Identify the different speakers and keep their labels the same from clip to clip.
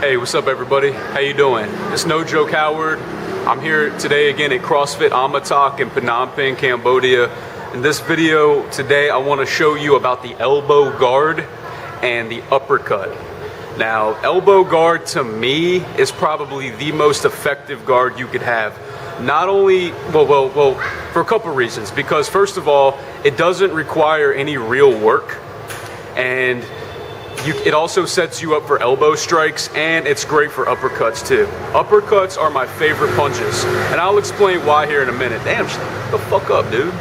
Speaker 1: Hey, what's up everybody? How you doing? It's No Joke Howard. I'm here today again at CrossFit Amatak in Phnom Penh, Cambodia. In this video today, I want to show you about the elbow guard and the uppercut. Now, elbow guard to me is probably the most effective guard you could have. Not only, well, for a couple reasons. Because first of all, it doesn't require any real work. And it also sets you up for elbow strikes, and it's great for uppercuts too. Uppercuts are my favorite punches, and I'll explain why here in a minute. Damn, shut the fuck up, dude.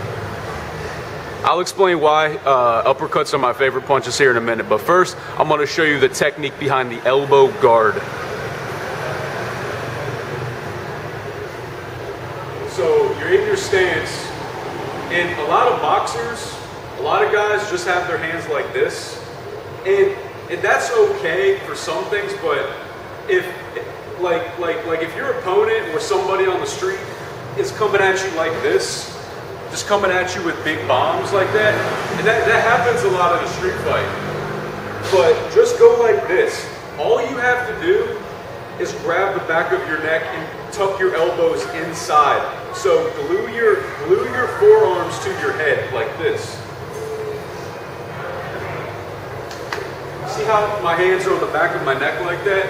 Speaker 1: I'll explain why uppercuts are my favorite punches here in a minute, but first, I'm gonna show you the technique behind the elbow guard. So, you're in your stance, and a lot of boxers, a lot of guys just have their hands like this, and that's okay for some things, but if if your opponent or somebody on the street is coming at you like this, just coming at you with big bombs like that, and that happens a lot in a street fight. But just go like this. All you have to do is grab the back of your neck and tuck your elbows inside. So glue your forearms to your head like this. See how my hands are on the back of my neck like that?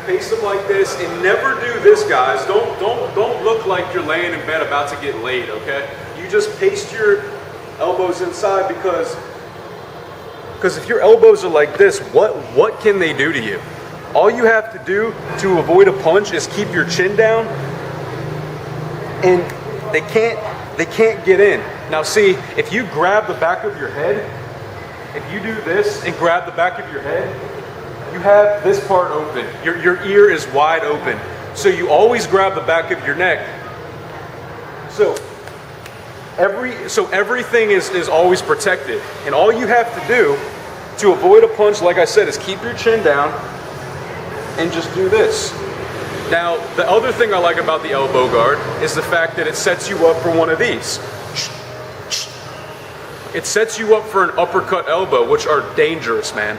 Speaker 1: Paste them like this, and never do this, guys. Don't look like you're laying in bed about to get laid, okay? You just paste your elbows inside because if your elbows are like this, what can they do to you? All you have to do to avoid a punch is keep your chin down, and they can't get in. Now see, if you grab the back of your head, if you do this and grab the back of your head, you have this part open. Your ear is wide open. So you always grab the back of your neck. So everything is always protected. And all you have to do to avoid a punch, like I said, is keep your chin down and just do this. Now, the other thing I like about the elbow guard is the fact that it sets you up for one of these. It sets you up for an uppercut elbow, which are dangerous, man.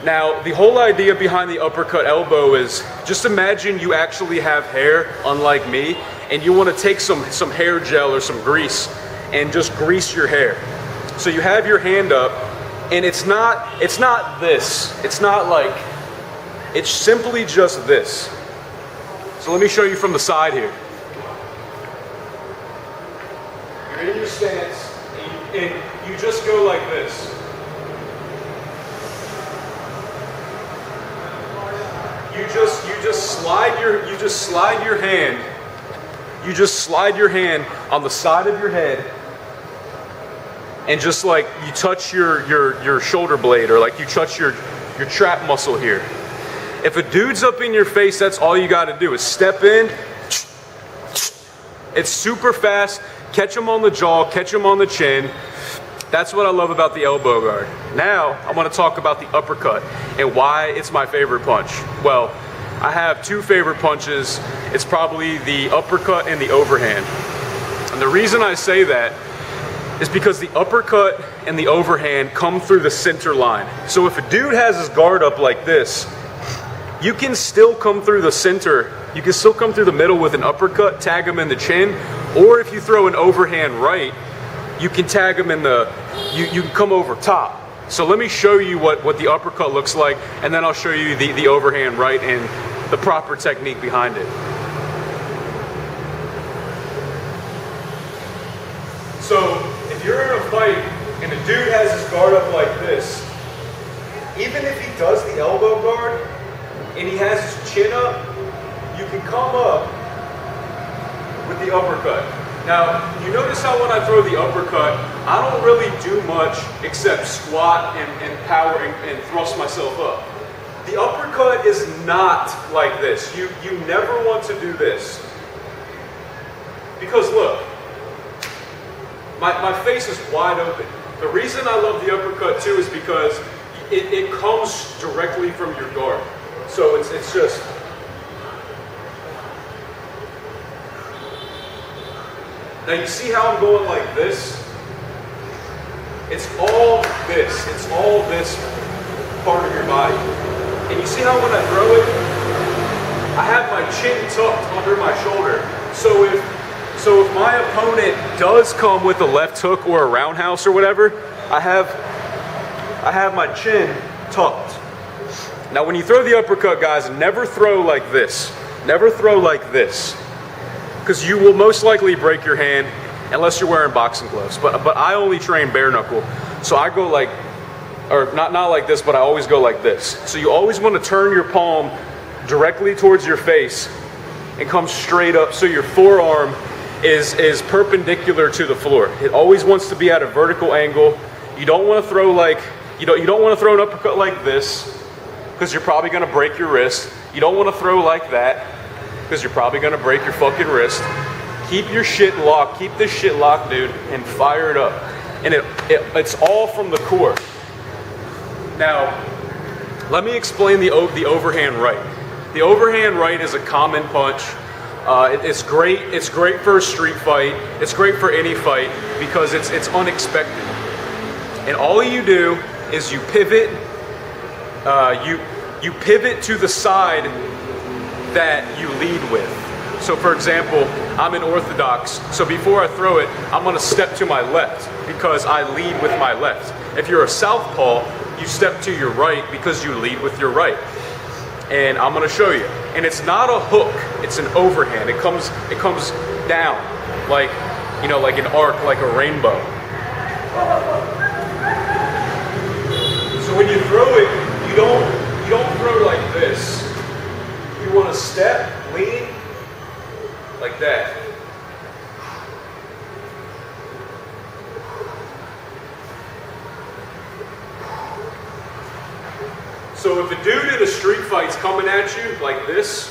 Speaker 1: Now, the whole idea behind the uppercut elbow is, just imagine you actually have hair, unlike me, and you want to take some hair gel or some grease and just grease your hair. So you have your hand up, and it's not this. It's not like, it's simply just this. So let me show you from the side here. You're in your stance. And you just go like this. You just slide your hand on the side of your head, and just like you touch your shoulder blade, or like you touch your trap muscle here. If a dude's up in your face, that's all you got to do is step in. It's super fast. Catch them on the jaw, catch them on the chin. That's what I love about the elbow guard. Now, I want to talk about the uppercut and why it's my favorite punch. Well, I have two favorite punches. It's probably the uppercut and the overhand. And the reason I say that is because the uppercut and the overhand come through the center line. So if a dude has his guard up like this, you can still come through the center. You can still come through the middle with an uppercut, tag him in the chin, or if you throw an overhand right, you can tag him in you can come over top. So let me show you what the uppercut looks like, and then I'll show you the overhand right and the proper technique behind it. So if you're in a fight and the dude has his guard up like this, even if he does the elbow guard and he has his chin up, you can come up with the uppercut. Now, you notice how when I throw the uppercut, I don't really do much except squat and power and thrust myself up. The uppercut is not like this. You never want to do this. Because look, my face is wide open. The reason I love the uppercut too is because it comes directly from your guard. So it's just... Now you see how I'm going like this? It's all this part of your body. And you see how when I throw it, I have my chin tucked under my shoulder. So if my opponent does come with a left hook or a roundhouse or whatever, I have my chin tucked. Now when you throw the uppercut, guys, never throw like this. Never throw like this, because you will most likely break your hand unless you're wearing boxing gloves. But I only train bare knuckle, so I go like, or not like this, but I always go like this. So you always want to turn your palm directly towards your face and come straight up, so your forearm is perpendicular to the floor. It always wants to be at a vertical angle. You don't want to throw like you don't want to throw an uppercut like this, because you're probably going to break your wrist. You don't want to throw like that, because you're probably going to break your fucking wrist. Keep your shit locked. Keep this shit locked, dude, and fire it up. And it's all from the core. Now, let me explain the overhand right. The overhand right is a common punch. It's great. It's great for a street fight. It's great for any fight because it's unexpected. And all you do is you pivot. You pivot to the side that you lead with. So for example, I'm an orthodox, so before I throw it, I'm gonna step to my left because I lead with my left. If you're a southpaw, you step to your right because you lead with your right. And I'm gonna show you. And it's not a hook, it's an overhand. It comes down, like, you know, like an arc, like a rainbow. So when you throw it, you don't throw like this. You want to step, lean, like that. So if a dude in a street fight's coming at you like this,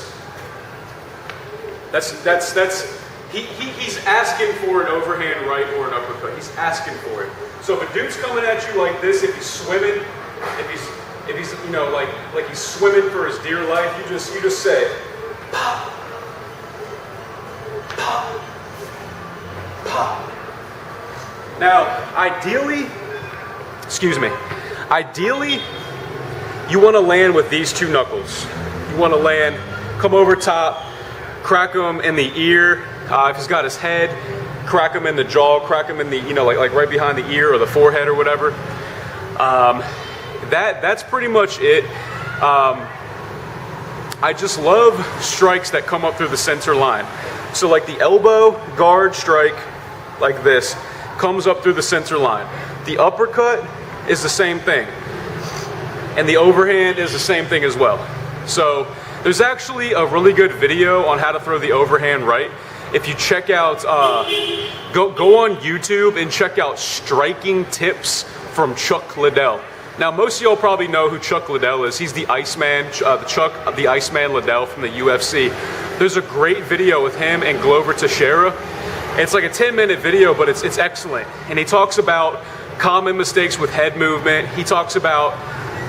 Speaker 1: he's asking for an overhand right or an uppercut. He's asking for it. So if a dude's coming at you like this, if he's swimming, if he's you know like he's swimming for his dear life, you just say pop, pop, pop. Now ideally, you want to land with these two knuckles. You want to land, come over top, crack him in the ear. If he's got his head, crack him in the jaw, crack him in the, you know, like right behind the ear or the forehead or whatever. That's pretty much it. I just love strikes that come up through the center line. So like the elbow guard strike, like this, comes up through the center line. The uppercut is the same thing. And the overhand is the same thing as well. So there's actually a really good video on how to throw the overhand right. If you check out, go on YouTube and check out Striking Tips from Chuck Liddell. Now, most of y'all probably know who Chuck Liddell is. He's the Iceman, the Iceman Liddell from the UFC. There's a great video with him and Glover Teixeira. It's like a 10-minute video, but it's excellent. And he talks about common mistakes with head movement. He talks about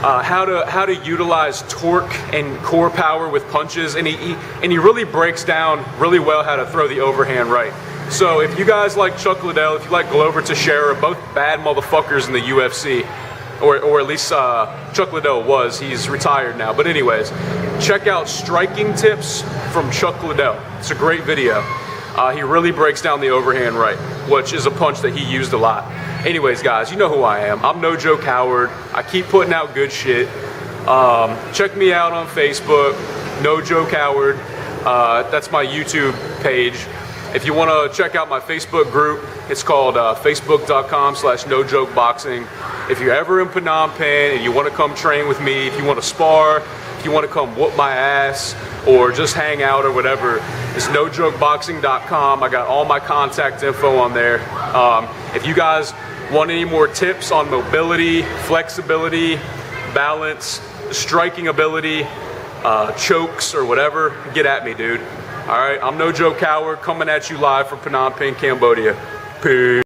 Speaker 1: how to utilize torque and core power with punches, and he really breaks down really well how to throw the overhand right. So if you guys like Chuck Liddell, if you like Glover Teixeira, both bad motherfuckers in the UFC, or at least Chuck Liddell was, he's retired now. But anyways, check out Striking Tips from Chuck Liddell. It's a great video. He really breaks down the overhand right, which is a punch that he used a lot. Anyways, guys, you know who I am. I'm No Joke Howard. I keep putting out good shit. Check me out on Facebook, No Joke Howard. That's my YouTube page. If you want to check out my Facebook group, it's called facebook.com/NoJokeBoxing. If you're ever in Phnom Penh and you want to come train with me, if you want to spar, if you want to come whoop my ass or just hang out or whatever, it's nojokeboxing.com. I got all my contact info on there. If you guys want any more tips on mobility, flexibility, balance, striking ability, chokes or whatever, get at me, dude. All right, I'm No Joke Howard, coming at you live from Phnom Penh, Cambodia. Peace.